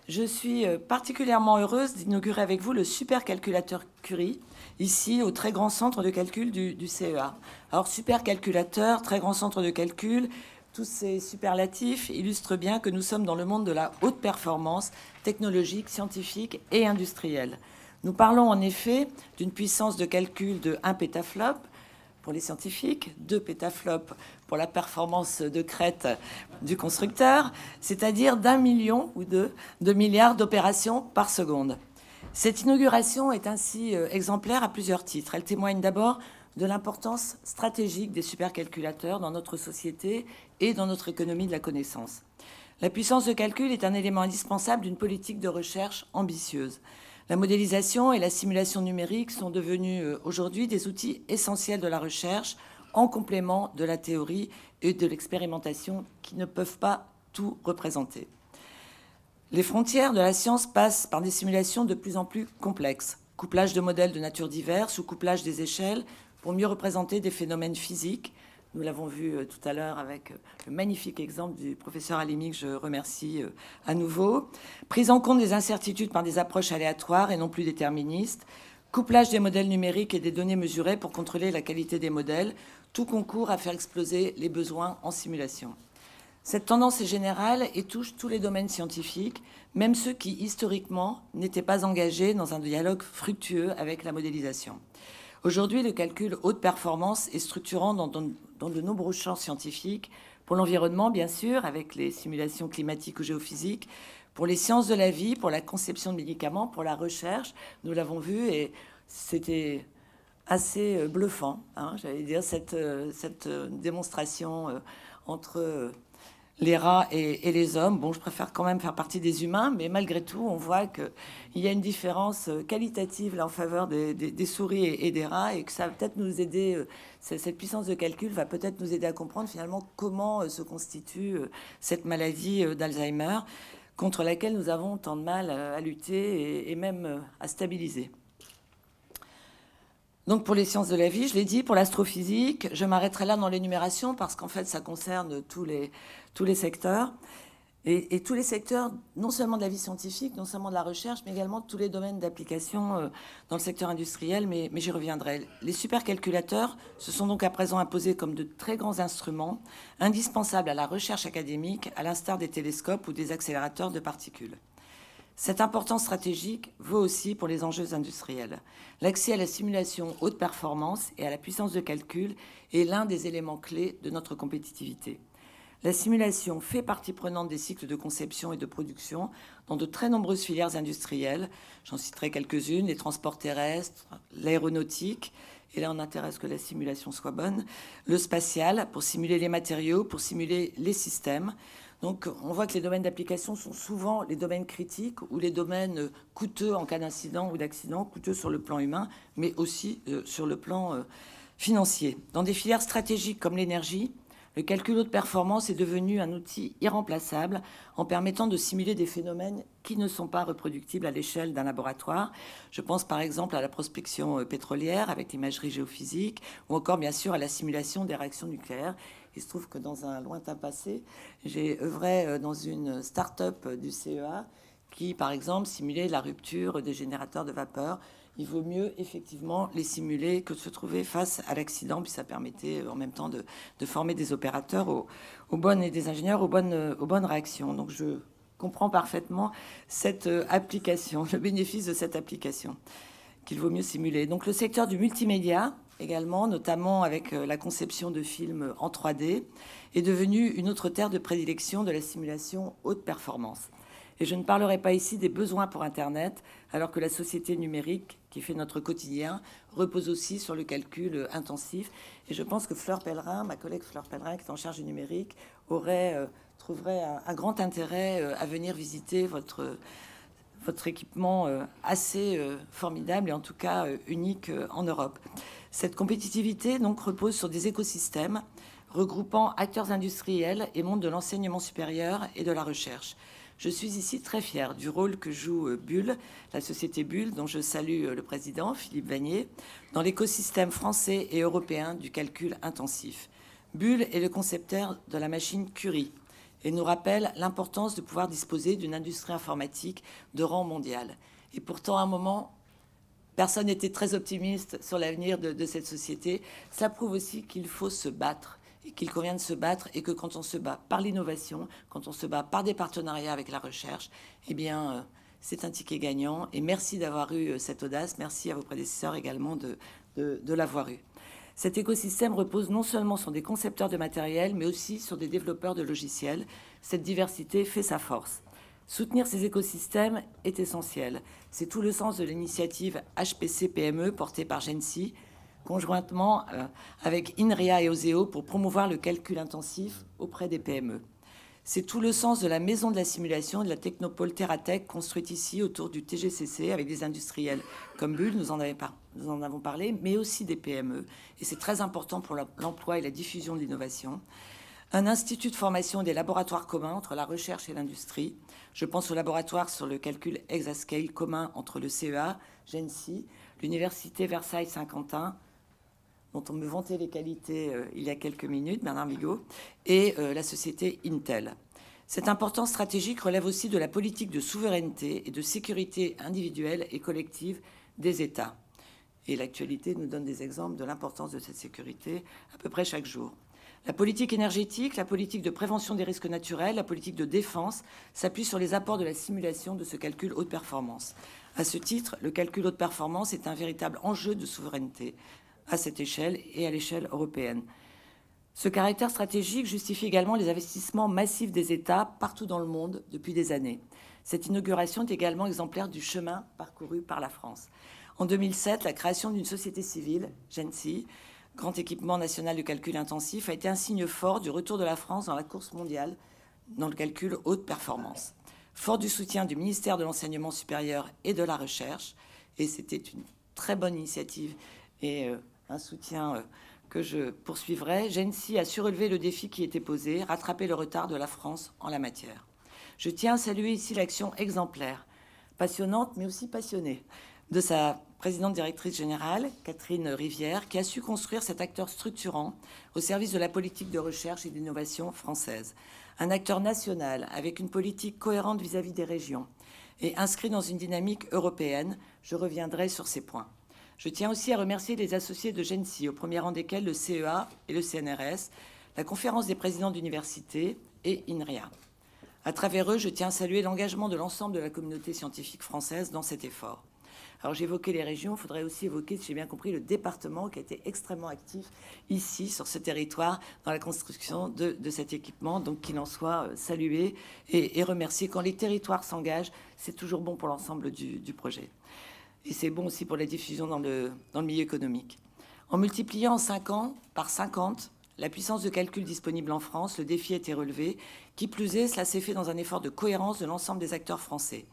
Je suis particulièrement heureuse d'inaugurer avec vous le supercalculateur Curie, ici au très grand centre de calcul du CEA. Alors supercalculateur, très grand centre de calcul, tous ces superlatifs illustrent bien que nous sommes dans le monde de la haute performance technologique, scientifique et industrielle. Nous parlons en effet d'une puissance de calcul de 1 pétaflop pour les scientifiques, 2 pétaflops pour la performance de crête du constructeur, c'est-à-dire d'1 million ou de milliards d'opérations par seconde. Cette inauguration est ainsi exemplaire à plusieurs titres. Elle témoigne d'abord de l'importance stratégique des supercalculateurs dans notre société et dans notre économie de la connaissance. La puissance de calcul est un élément indispensable d'une politique de recherche ambitieuse. La modélisation et la simulation numérique sont devenus aujourd'hui des outils essentiels de la recherche en complément de la théorie et de l'expérimentation qui ne peuvent pas tout représenter. Les frontières de la science passent par des simulations de plus en plus complexes. Couplage de modèles de nature diverses ou couplage des échelles pour mieux représenter des phénomènes physiques. Nous l'avons vu tout à l'heure avec le magnifique exemple du professeur Halimi, que je remercie à nouveau. Prise en compte des incertitudes par des approches aléatoires et non plus déterministes. Couplage des modèles numériques et des données mesurées pour contrôler la qualité des modèles. Tout concourt à faire exploser les besoins en simulation. Cette tendance est générale et touche tous les domaines scientifiques, même ceux qui, historiquement, n'étaient pas engagés dans un dialogue fructueux avec la modélisation. Aujourd'hui, le calcul haute performance est structurant dans de nombreux champs scientifiques, pour l'environnement, bien sûr, avec les simulations climatiques ou géophysiques, pour les sciences de la vie, pour la conception de médicaments, pour la recherche. Nous l'avons vu et c'était assez bluffant, hein, j'allais dire, cette démonstration entre les rats et les hommes. Bon, je préfère quand même faire partie des humains, mais malgré tout, on voit qu'il y a une différence qualitative là, en faveur des souris et des rats, et que ça va peut-être nous aider, cette puissance de calcul va peut-être nous aider à comprendre finalement comment se constitue cette maladie d'Alzheimer, contre laquelle nous avons tant de mal à lutter et même à stabiliser. Donc pour les sciences de la vie, je l'ai dit, pour l'astrophysique, je m'arrêterai là dans l'énumération parce qu'en fait, ça concerne tous les secteurs. Et tous les secteurs, non seulement de la vie scientifique, non seulement de la recherche, mais également de tous les domaines d'application dans le secteur industriel, mais j'y reviendrai. Les supercalculateurs se sont donc à présent imposés comme de très grands instruments, indispensables à la recherche académique, à l'instar des télescopes ou des accélérateurs de particules. Cette importance stratégique vaut aussi pour les enjeux industriels. L'accès à la simulation haute performance et à la puissance de calcul est l'un des éléments clés de notre compétitivité. La simulation fait partie prenante des cycles de conception et de production dans de très nombreuses filières industrielles. J'en citerai quelques-unes, les transports terrestres, l'aéronautique, et là on intéresse que la simulation soit bonne, le spatial, pour simuler les matériaux, pour simuler les systèmes. Donc on voit que les domaines d'application sont souvent les domaines critiques ou les domaines coûteux en cas d'incident ou d'accident, coûteux sur le plan humain, mais aussi sur le plan financier. Dans des filières stratégiques comme l'énergie, le calcul haute performance est devenu un outil irremplaçable en permettant de simuler des phénomènes qui ne sont pas reproductibles à l'échelle d'un laboratoire. Je pense par exemple à la prospection pétrolière avec l'imagerie géophysique ou encore bien sûr à la simulation des réactions nucléaires. Il se trouve que dans un lointain passé, j'ai œuvré dans une start-up du CEA qui, par exemple, simulait la rupture des générateurs de vapeur. Il vaut mieux, effectivement, les simuler que de se trouver face à l'accident, puis ça permettait en même temps de former des opérateurs et des ingénieurs aux bonnes réactions. Donc je comprends parfaitement cette application, le bénéfice de cette application, qu'il vaut mieux simuler. Donc le secteur du multimédia, également, notamment avec la conception de films en 3D, est devenu une autre terre de prédilection de la simulation haute performance. Et je ne parlerai pas ici des besoins pour Internet, alors que la société numérique, qui fait notre quotidien, repose aussi sur le calcul intensif. Et je pense que Fleur Pellerin, ma collègue Fleur Pellerin, qui est en charge du numérique, trouverait un grand intérêt à venir visiter votre équipement assez formidable et en tout cas unique en Europe. Cette compétitivité donc repose sur des écosystèmes regroupant acteurs industriels et monde de l'enseignement supérieur et de la recherche. Je suis ici très fière du rôle que joue Bull, la société Bull, dont je salue le président, Philippe Vanier, dans l'écosystème français et européen du calcul intensif. Bull est le concepteur de la machine Curie, et nous rappelle l'importance de pouvoir disposer d'une industrie informatique de rang mondial. Et pourtant, à un moment, personne n'était très optimiste sur l'avenir de cette société. Ça prouve aussi qu'il faut se battre, et qu'il convient de se battre, et que quand on se bat par l'innovation, quand on se bat par des partenariats avec la recherche, eh bien, c'est un ticket gagnant. Et merci d'avoir eu cette audace. Merci à vos prédécesseurs également de l'avoir eu. Cet écosystème repose non seulement sur des concepteurs de matériel, mais aussi sur des développeurs de logiciels. Cette diversité fait sa force. Soutenir ces écosystèmes est essentiel. C'est tout le sens de l'initiative HPC-PME portée par Gensi, conjointement avec INRIA et Oseo pour promouvoir le calcul intensif auprès des PME. C'est tout le sens de la maison de la simulation et de la technopole TerraTech construite ici autour du TGCC avec des industriels comme Bull, nous en avons parlé, mais aussi des PME. Et c'est très important pour l'emploi et la diffusion de l'innovation. Un institut de formation des laboratoires communs entre la recherche et l'industrie. Je pense au laboratoire sur le calcul exascale commun entre le CEA, Gensi, l'Université Versailles-Saint-Quentin, dont on me vantait les qualités il y a quelques minutes, Bernard Migaud, et la société Intel. Cette importance stratégique relève aussi de la politique de souveraineté et de sécurité individuelle et collective des États. Et l'actualité nous donne des exemples de l'importance de cette sécurité à peu près chaque jour. La politique énergétique, la politique de prévention des risques naturels, la politique de défense s'appuient sur les apports de la simulation de ce calcul haute performance. À ce titre, le calcul haute performance est un véritable enjeu de souveraineté à cette échelle et à l'échelle européenne. Ce caractère stratégique justifie également les investissements massifs des États partout dans le monde depuis des années. Cette inauguration est également exemplaire du chemin parcouru par la France. En 2007, la création d'une société civile, Gensi, grand équipement national de calcul intensif, a été un signe fort du retour de la France dans la course mondiale dans le calcul haute performance. Fort du soutien du ministère de l'Enseignement supérieur et de la Recherche, et c'était une très bonne initiative et un soutien que je poursuivrai, Gensi a su relever le défi qui était posé, rattraper le retard de la France en la matière. Je tiens à saluer ici l'action exemplaire, passionnante mais aussi passionnée, de sa présidente directrice générale, Catherine Rivière, qui a su construire cet acteur structurant au service de la politique de recherche et d'innovation française. Un acteur national avec une politique cohérente vis-à-vis des régions et inscrit dans une dynamique européenne. Je reviendrai sur ces points. Je tiens aussi à remercier les associés de Gensi, au premier rang desquels le CEA et le CNRS, la conférence des présidents d'université et INRIA. À travers eux, je tiens à saluer l'engagement de l'ensemble de la communauté scientifique française dans cet effort. Alors j'ai évoqué les régions, il faudrait aussi évoquer, si j'ai bien compris, le département qui a été extrêmement actif ici, sur ce territoire, dans la construction de cet équipement, donc qu'il en soit salué et remercié. Quand les territoires s'engagent, c'est toujours bon pour l'ensemble du projet. Et c'est bon aussi pour la diffusion dans le milieu économique. En multipliant en 5 ans par 50 la puissance de calcul disponible en France, le défi a été relevé. Qui plus est, cela s'est fait dans un effort de cohérence de l'ensemble des acteurs français.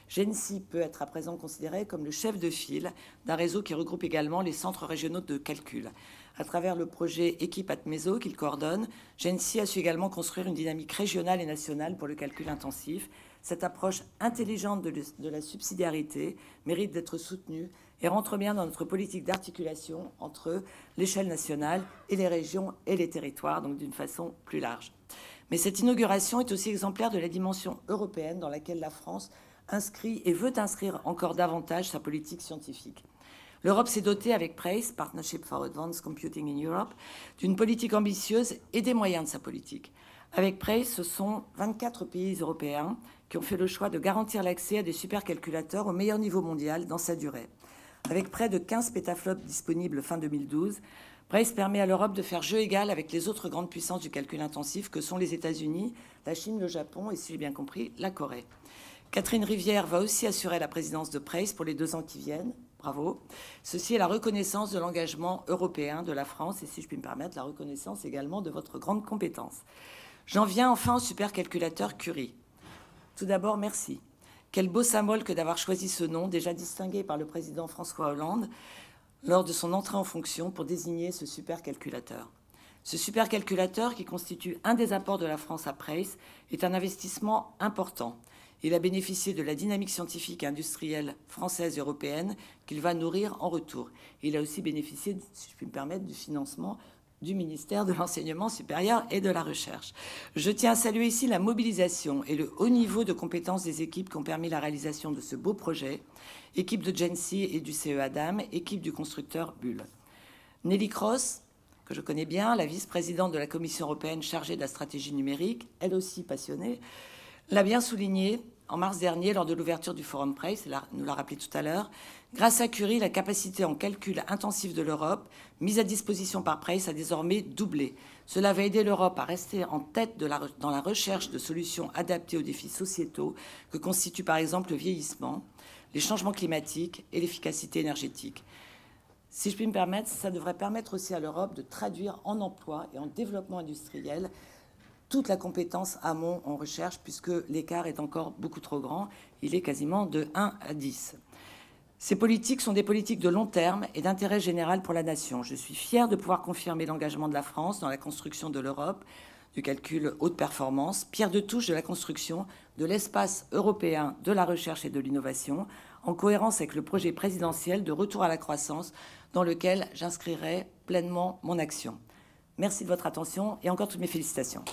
Gensi peut être à présent considéré comme le chef de file d'un réseau qui regroupe également les centres régionaux de calcul. À travers le projet Équipe Atmeso qu'il coordonne, Gensi a su également construire une dynamique régionale et nationale pour le calcul intensif. Cette approche intelligente de la subsidiarité mérite d'être soutenue et rentre bien dans notre politique d'articulation entre l'échelle nationale et les régions et les territoires, donc d'une façon plus large. Mais cette inauguration est aussi exemplaire de la dimension européenne dans laquelle la France inscrit et veut inscrire encore davantage sa politique scientifique. L'Europe s'est dotée avec PRACE, Partnership for Advanced Computing in Europe, d'une politique ambitieuse et des moyens de sa politique. Avec PRACE, ce sont 24 pays européens qui ont fait le choix de garantir l'accès à des supercalculateurs au meilleur niveau mondial dans sa durée. Avec près de 15 pétaflops disponibles fin 2012, PRACE permet à l'Europe de faire jeu égal avec les autres grandes puissances du calcul intensif que sont les États-Unis, la Chine, le Japon et, si j'ai bien compris, la Corée. Catherine Rivière va aussi assurer la présidence de PRACE pour les 2 ans qui viennent. Bravo. Ceci est la reconnaissance de l'engagement européen de la France et, si je puis me permettre, la reconnaissance également de votre grande compétence. J'en viens enfin au supercalculateur Curie. Tout d'abord, merci. Quel beau symbole que d'avoir choisi ce nom, déjà distingué par le président François Hollande lors de son entrée en fonction pour désigner ce supercalculateur. Ce supercalculateur, qui constitue un des apports de la France à PRACE, est un investissement important. Il a bénéficié de la dynamique scientifique et industrielle française et européenne qu'il va nourrir en retour. Il a aussi bénéficié, si je puis me permettre, du financement du ministère de l'Enseignement supérieur et de la Recherche. Je tiens à saluer ici la mobilisation et le haut niveau de compétences des équipes qui ont permis la réalisation de ce beau projet, équipe de Gency et du CE Adam, équipe du constructeur Bull. Nelly Cross, que je connais bien, la vice-présidente de la Commission européenne chargée de la stratégie numérique, elle aussi passionnée, l'a bien souligné en mars dernier lors de l'ouverture du Forum Praise, nous l'a rappelé tout à l'heure. Grâce à Curie, la capacité en calcul intensif de l'Europe, mise à disposition par Praise, a désormais doublé. Cela va aider l'Europe à rester en tête dans la recherche de solutions adaptées aux défis sociétaux que constituent par exemple le vieillissement, les changements climatiques et l'efficacité énergétique. Si je puis me permettre, ça devrait permettre aussi à l'Europe de traduire en emploi et en développement industriel toute la compétence amont en recherche, puisque l'écart est encore beaucoup trop grand. Il est quasiment de 1 à 10. Ces politiques sont des politiques de long terme et d'intérêt général pour la nation. Je suis fière de pouvoir confirmer l'engagement de la France dans la construction de l'Europe, du calcul haute performance, pierre de touche de la construction de l'espace européen de la recherche et de l'innovation, en cohérence avec le projet présidentiel de retour à la croissance, dans lequel j'inscrirai pleinement mon action. Merci de votre attention et encore toutes mes félicitations.